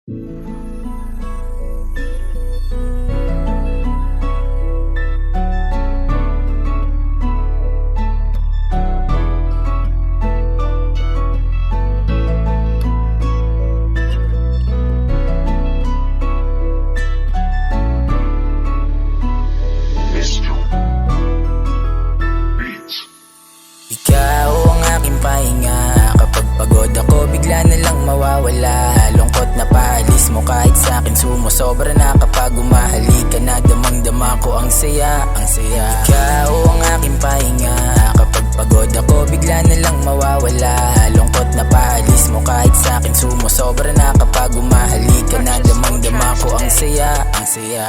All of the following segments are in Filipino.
Ikaw ang aking pahinga. Kapag pagod ako, bigla na lang mawawala. Lungkot na paalis mo kahit sa'kin sumusobra na. Kapag umahalik ka na, damang-dama ko ang saya, ang saya. Ikaw ang aking pahinga. Kapag pagod ako, bigla na lang mawawala. Lungkot na paalis mo kahit sa'kin sumusobra na. Kapag umahalik ka na, damang-dama ko ang saya, ang saya.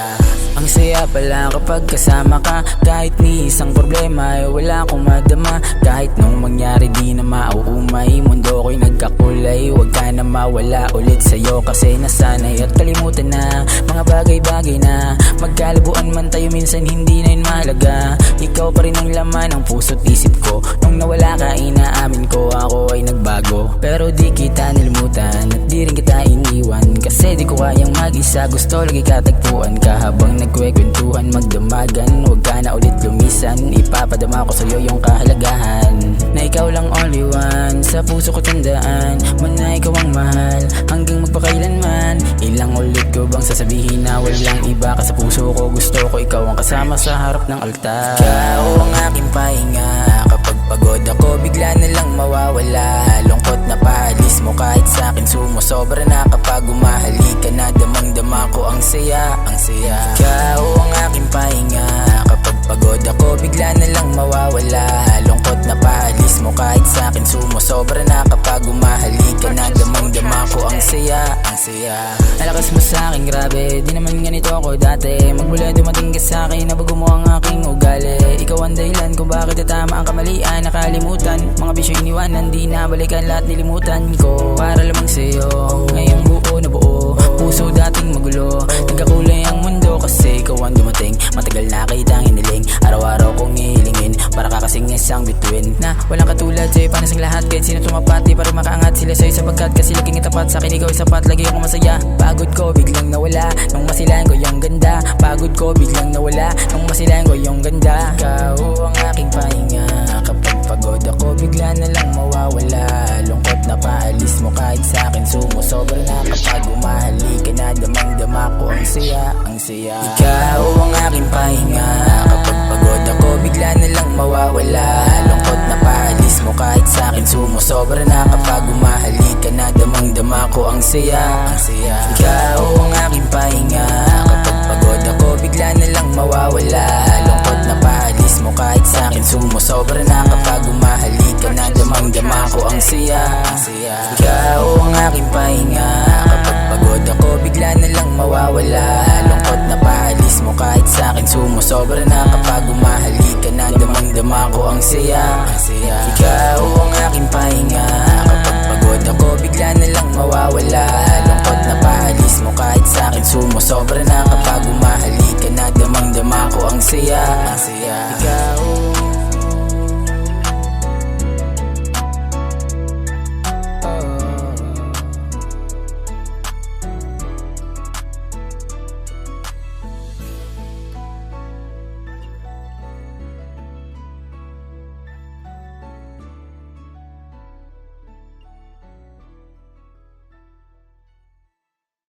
Ang saya pala kapag kasama ka. Kahit ni isang problema ay wala akong madama. Kahit nung mangyari di na mauumay, mundo ko'y nagkakulay. Huwag ka na mawala ulit sa'yo, kasi nasanay at kalimutan na mga bagay-bagay na magkalabuan man tayo, minsan hindi na yun mahalaga. Ikaw pa rin ang laman ng puso't isip ko. Nung nawala ka, inaamin ko ako ay nagbago. Pero di kita nilimutan at di rin kita iniwan, kasi di ko kayang mag-isa. Gusto lagi katagpuan ka habang nagkwekwentuhan, magdamagan. Huwag ka na ulit lumisan, ipapadama ko sa'yo yung kahalagahan na ikaw lang only one. Sa puso ko tandaan mo na ikaw ang mahal hanggang magpakailanman. Ilang ulit ko bang sasabihin na walang iba ka sa puso ko? Gusto ko ikaw ang kasama sa harap ng altar. Ikaw ang aking pahinga. Kapag pagod ako, bigla na lang mawawala. Lungkot na paalis mo kahit sa'kin sumusobra na. Kapag umahalik ka na, damang-dama ko ang saya, ang saya. Ikaw ang aking pahinga. Kapag pagod ako, bigla na lang mawawala. Lungkot na paalis mo kahit sa'kin sumusobra na. Kapag umahalik ka na, damang-dama ko ang saya, ang saya. Alakas mo sa'kin, grabe, di naman ganito ako dati. Magmula dumating ka sa'kin, nabago mo ang aking ugali. Ikaw ang dahilan kung bakit natama ang kamalian. Nakalimutan, mga bisyo iniwanan, di nabalikan, lahat nilimutan ko. Para lamang sa'yo, ngayong buo na buo. Puso dating magulo, nagkakulay ang mundo kasi ikaw ang dumating. Matagal na kitang hiniling, araw-araw kong hihilingin. Para ka kasing isang bituin na walang katulad sa'yo, panas ang lahat. Kahit sino tumapat, di para makaangat sila sa'yo, sapagkat kasi laging itapat sa'kin ikaw ay sapat. Lagi akong masaya, pagod ko biglang nawala nung masilayan ko yung ganda. Pagod ko biglang nawala nung masilayan ko yung ganda. Ikaw ang aking pahinga. Kapag pagod ako, bigla na lang mawawala. Lungkot na paalis mo kahit sa'kin sumusobra na. Kapag umahalik ka na, damang-dama ko ang saya, ang saya. Ikaw ang aking pahinga. Kapag pagod ako, bigla na lang mawawala. Lungkot na paalis mo kahit sa'kin sumusobra na. Kapag umahalik ka na, damang-dama ko ang saya, ang saya. Ikaw ang aking pahinga. Kapag pagod ako, bigla na lang mawawala. Lungkot na paalis mo kahit sa'kin sumusobra na. Kapag umahalik ka na, damang-dama ko ang saya, ang saya. Ikaw ang aking pahinga. Kapag pagod ako, bigla na lang mawawala. Lungkot na paalis mo kahit sa'kin sumusobra na. Kapag umahalik ka na, damang-dama ko ang saya, ang saya. Ikaw ang aking pahinga. Kapag pagod ako, bigla na lang mawawala.